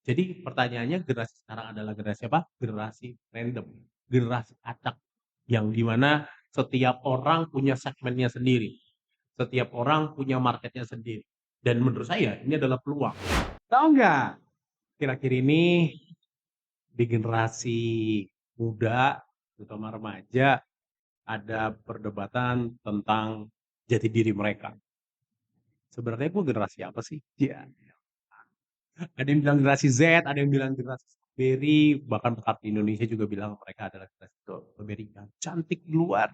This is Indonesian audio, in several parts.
Jadi pertanyaannya generasi sekarang adalah generasi apa? Generasi random, generasi acak yang dimana setiap orang punya segmennya sendiri, setiap orang punya marketnya sendiri. Dan menurut saya ini adalah peluang. Tahu nggak? Kira-kira ini di generasi muda, terutama remaja, ada perdebatan tentang jati diri mereka. Sebenarnya gue generasi apa sih? Ya, ada yang bilang generasi Z, ada yang bilang generasi Strawberry, bahkan tetap di Indonesia juga bilang mereka adalah generasi Strawberry yang cantik di luar,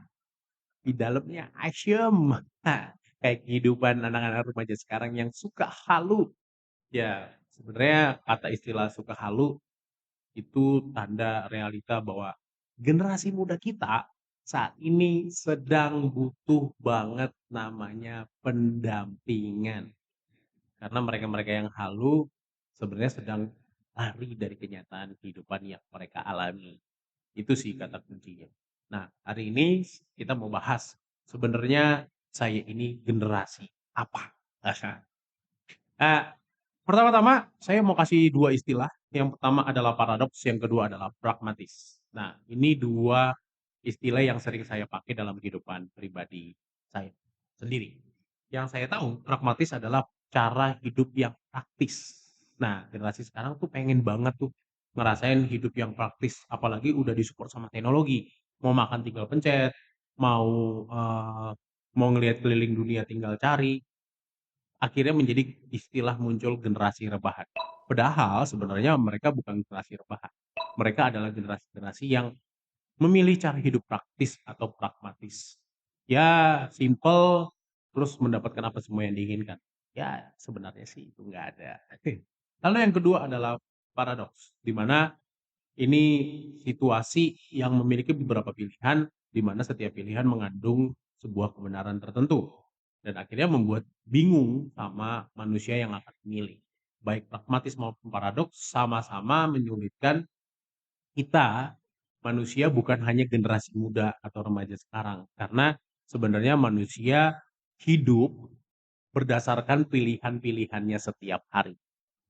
di dalamnya asyem. Nah, kayak kehidupan anak-anak remaja sekarang yang suka halu. Ya, sebenarnya kata istilah suka halu itu tanda realita bahwa generasi muda kita saat ini sedang butuh banget namanya pendampingan. Karena mereka-mereka yang halu sebenarnya sedang lari dari kenyataan kehidupan yang mereka alami. Itu sih kata kuncinya. Nah, hari ini kita mau bahas sebenarnya saya ini generasi apa? Eh, pertama-tama saya mau kasih dua istilah. Yang pertama adalah paradoks, yang kedua adalah pragmatis. Nah, ini dua istilah yang sering saya pakai dalam kehidupan pribadi saya sendiri. Yang saya tahu, pragmatis adalah cara hidup yang praktis. Nah, generasi sekarang tuh pengen banget tuh ngerasain hidup yang praktis, apalagi udah disupport sama teknologi. Mau makan tinggal pencet, mau mau ngelihat keliling dunia tinggal cari, akhirnya menjadi istilah muncul generasi rebahan. Padahal sebenarnya mereka bukan generasi rebahan. Mereka adalah generasi-generasi yang memilih cara hidup praktis atau pragmatis. Ya, simple, terus mendapatkan apa semua yang diinginkan. Ya, sebenarnya sih itu nggak ada. Lalu yang kedua adalah paradoks, di mana ini situasi yang memiliki beberapa pilihan, di mana setiap pilihan mengandung sebuah kebenaran tertentu. Dan akhirnya membuat bingung sama manusia yang akan memilih. Baik pragmatis maupun paradoks sama-sama menyulitkan kita manusia bukan hanya generasi muda atau remaja sekarang. Karena sebenarnya manusia hidup berdasarkan pilihan-pilihannya setiap hari.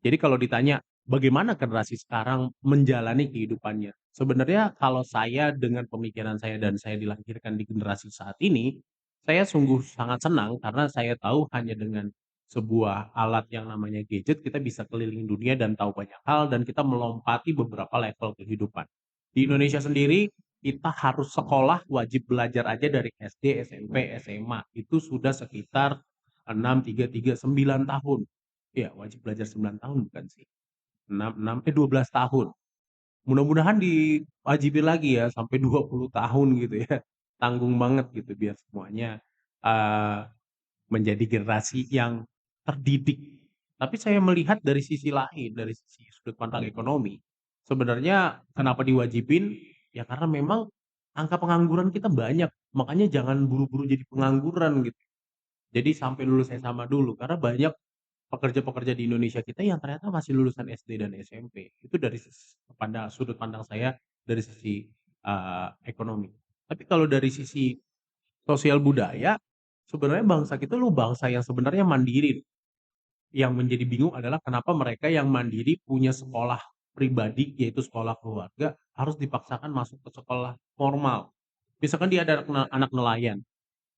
Jadi kalau ditanya bagaimana generasi sekarang menjalani kehidupannya, sebenarnya kalau saya dengan pemikiran saya dan saya dilahirkan di generasi saat ini, saya sungguh sangat senang karena saya tahu hanya dengan sebuah alat yang namanya gadget kita bisa keliling dunia dan tahu banyak hal dan kita melompati beberapa level kehidupan. Di Indonesia sendiri kita harus sekolah wajib belajar aja dari SD, SMP, SMA itu sudah sekitar 6, 3, 3, 9 tahun. Iya, wajib belajar 9 tahun bukan sih? 6 sampai 12 tahun. Mudah-mudahan diwajibin lagi ya sampai 20 tahun gitu ya. Tanggung banget gitu biar semuanya uh, menjadi generasi yang terdidik. Tapi saya melihat dari sisi lain, dari sisi sudut pandang ekonomi, sebenarnya kenapa diwajibin? Ya karena memang angka pengangguran kita banyak. Makanya jangan buru-buru jadi pengangguran gitu. Jadi sampai lulus SMA dulu karena banyak pekerja-pekerja di Indonesia kita yang ternyata masih lulusan SD dan SMP. Itu dari sudut pandang saya dari sisi ekonomi. Tapi kalau dari sisi sosial budaya, sebenarnya bangsa kita lu bangsa yang sebenarnya mandiri. Yang menjadi bingung adalah kenapa mereka yang mandiri punya sekolah pribadi, yaitu sekolah keluarga, harus dipaksakan masuk ke sekolah formal. Misalkan dia ada anak nelayan,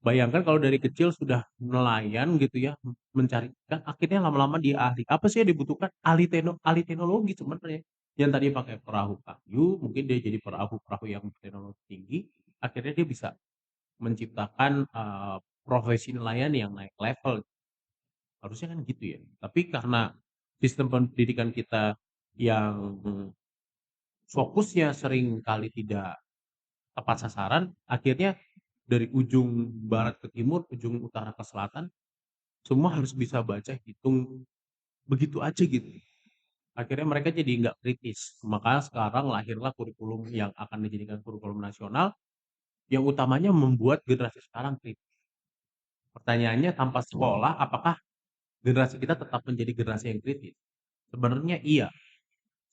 bayangkan kalau dari kecil sudah nelayan gitu ya, mencari ikan, akhirnya lama-lama dia ahli. Apa sih yang dibutuhkan? Ahli teknologi sebenarnya. Yang tadi pakai perahu kayu, mungkin dia jadi perahu-perahu yang berteknologi tinggi, akhirnya dia bisa menciptakan profesi nelayan yang naik level. Harusnya kan gitu ya. Tapi karena sistem pendidikan kita yang fokusnya sering kali tidak tepat sasaran, akhirnya dari ujung barat ke timur, ujung utara ke selatan, semua harus bisa baca, hitung, begitu aja gitu. Akhirnya mereka jadi nggak kritis. Maka sekarang lahirlah kurikulum yang akan dijadikan kurikulum nasional, yang utamanya membuat generasi sekarang kritis. Pertanyaannya, tanpa sekolah, apakah generasi kita tetap menjadi generasi yang kritis? Sebenarnya iya.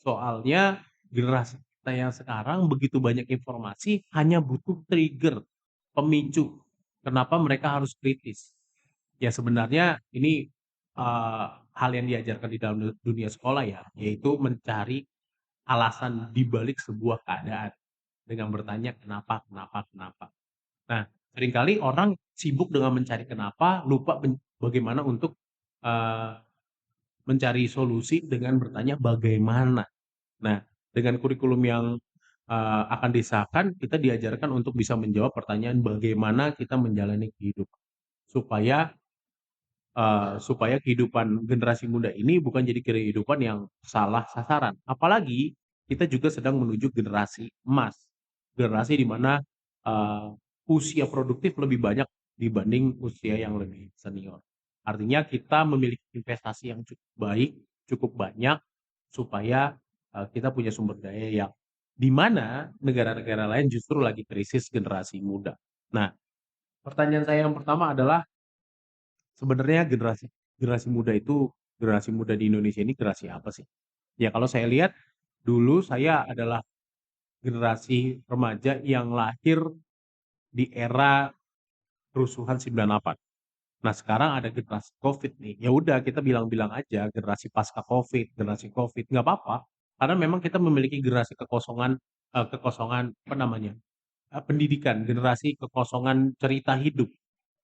Soalnya generasi kita yang sekarang begitu banyak informasi, hanya butuh trigger, pemicu. Kenapa mereka harus kritis? Ya sebenarnya ini hal yang diajarkan di dalam dunia sekolah ya, yaitu mencari alasan di balik sebuah keadaan dengan bertanya kenapa, kenapa, kenapa. Nah, seringkali orang sibuk dengan mencari kenapa, lupa bagaimana untuk uh, mencari solusi dengan bertanya bagaimana. Nah, dengan kurikulum yang akan disahkan, kita diajarkan untuk bisa menjawab pertanyaan bagaimana kita menjalani kehidupan supaya supaya kehidupan generasi muda ini bukan jadi kehidupan yang salah sasaran. Apalagi kita juga sedang menuju generasi emas, generasi di mana uh, usia produktif lebih banyak dibanding usia yang lebih senior. Artinya kita memiliki investasi yang cukup baik, cukup banyak, supaya kita punya sumber daya yang di mana negara-negara lain justru lagi krisis generasi muda. Nah, pertanyaan saya yang pertama adalah sebenarnya generasi generasi muda itu, generasi muda di Indonesia ini generasi apa sih? Ya kalau saya lihat, dulu saya adalah generasi remaja yang lahir di era kerusuhan 98. Nah sekarang ada generasi COVID nih, ya udah kita bilang-bilang aja generasi pasca COVID, generasi COVID, nggak apa-apa. Karena memang kita memiliki generasi kekosongan, kekosongan apa namanya, pendidikan, generasi kekosongan cerita hidup.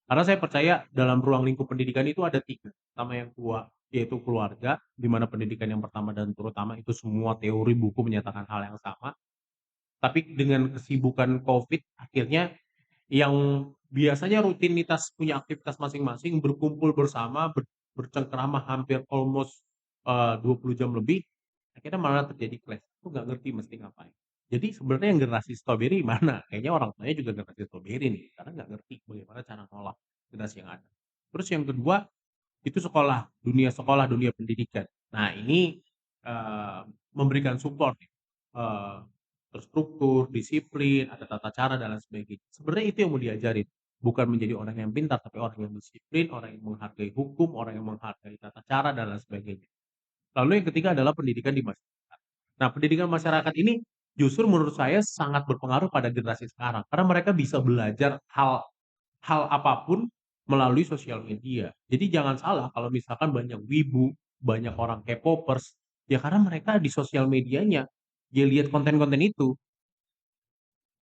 Karena saya percaya dalam ruang lingkup pendidikan itu ada tiga. Pertama yang tua, yaitu keluarga, di mana pendidikan yang pertama dan terutama itu semua teori buku menyatakan hal yang sama. Tapi dengan kesibukan COVID, akhirnya yang biasanya rutinitas punya aktivitas masing-masing, berkumpul bersama, bercengkerama hampir almost 20 jam lebih, akhirnya malah terjadi clash. Aku nggak ngerti mesti ngapain. Jadi sebenarnya yang generasi strawberry mana? Kayaknya orang tuanya juga generasi strawberry nih, karena nggak ngerti bagaimana cara ngolah generasi yang ada. Terus yang kedua, itu sekolah, dunia pendidikan. Nah ini eh, memberikan support, eh, terstruktur, disiplin, ada tata cara dan lain sebagainya. Sebenarnya itu yang mau diajarin, bukan menjadi orang yang pintar, tapi orang yang disiplin, orang yang menghargai hukum, orang yang menghargai tata cara dan lain sebagainya. Lalu yang ketiga adalah pendidikan di masyarakat. Nah, pendidikan masyarakat ini justru menurut saya sangat berpengaruh pada generasi sekarang karena mereka bisa belajar hal hal apapun melalui sosial media. Jadi jangan salah kalau misalkan banyak wibu, banyak orang K-popers, ya karena mereka di sosial medianya dia lihat konten-konten itu.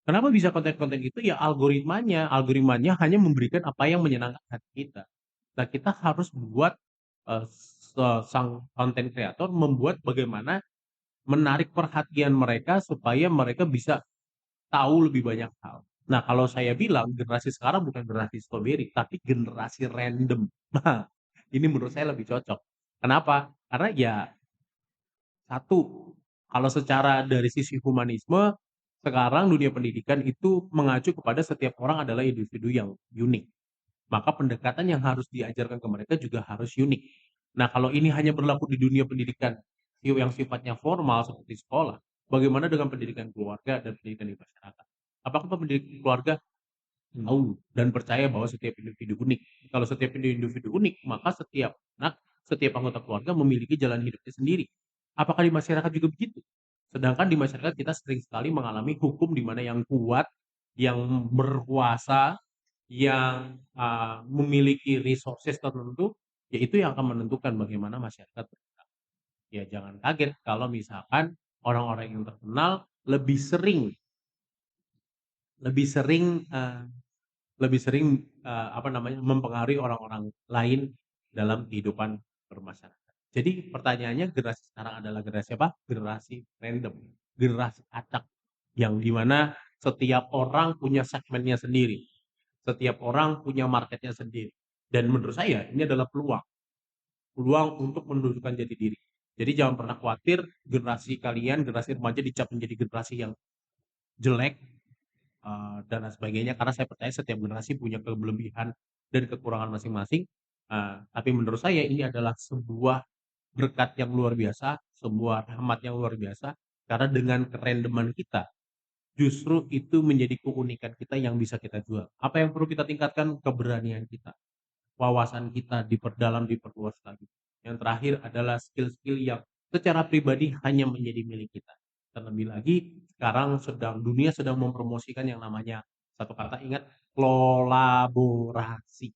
Kenapa bisa konten-konten itu? Ya algoritmanya hanya memberikan apa yang menyenangkan hati kita. Nah, kita harus buat sang konten kreator membuat bagaimana menarik perhatian mereka supaya mereka bisa tahu lebih banyak hal. Nah, kalau saya bilang generasi sekarang bukan generasi strawberry, tapi generasi random. Nah, ini menurut saya lebih cocok. Kenapa? Karena ya satu, kalau secara dari sisi humanisme, sekarang dunia pendidikan itu mengacu kepada setiap orang adalah individu yang unik. Maka pendekatan yang harus diajarkan ke mereka juga harus unik. Nah, kalau ini hanya berlaku di dunia pendidikan yang sifatnya formal seperti sekolah, bagaimana dengan pendidikan keluarga dan pendidikan di masyarakat? Apakah pendidikan keluarga tahu dan percaya bahwa setiap individu unik? Kalau setiap individu unik, maka setiap anak, setiap anggota keluarga memiliki jalan hidupnya sendiri. Apakah di masyarakat juga begitu? Sedangkan di masyarakat kita sering sekali mengalami hukum di mana yang kuat, yang berkuasa, yang memiliki resources tertentu, yaitu yang akan menentukan bagaimana masyarakat bergerak. Ya jangan kaget kalau misalkan orang-orang yang terkenal lebih sering lebih sering uh, lebih sering apa namanya mempengaruhi orang-orang lain dalam kehidupan bermasyarakat. Jadi pertanyaannya generasi sekarang adalah generasi apa? Generasi random, generasi acak yang dimana setiap orang punya segmennya sendiri, setiap orang punya marketnya sendiri. Dan menurut saya ini adalah peluang, peluang untuk menunjukkan jati diri. Jadi jangan pernah khawatir generasi kalian, generasi remaja dicap menjadi generasi yang jelek, dan lain sebagainya karena saya percaya setiap generasi punya kelebihan dan kekurangan masing-masing. Tapi menurut saya ini adalah sebuah berkat yang luar biasa, sebuah rahmat yang luar biasa karena dengan kerandoman kita justru itu menjadi keunikan kita yang bisa kita jual. Apa yang perlu kita tingkatkan? Keberanian kita, wawasan kita diperdalam, diperluas lagi. Yang terakhir adalah skill-skill yang secara pribadi hanya menjadi milik kita. Terlebih lagi sekarang dunia sedang mempromosikan yang namanya satu kata ingat kolaborasi.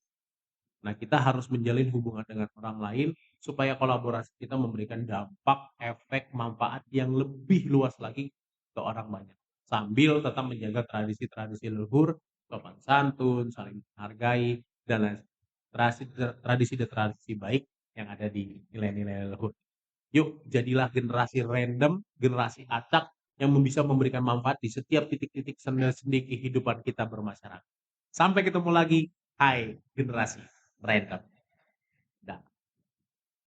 Nah, kita harus menjalin hubungan dengan orang lain supaya kolaborasi kita memberikan dampak, efek, manfaat yang lebih luas lagi ke orang banyak. Sambil tetap menjaga tradisi-tradisi leluhur, sopan santun, saling menghargai, dan lain tradisi-tradisi baik yang ada di nilai-nilai leluhur. Yuk, jadilah generasi random, generasi acak yang bisa memberikan manfaat di setiap titik-titik sendi kehidupan kita bermasyarakat. Sampai ketemu lagi, hai generasi random.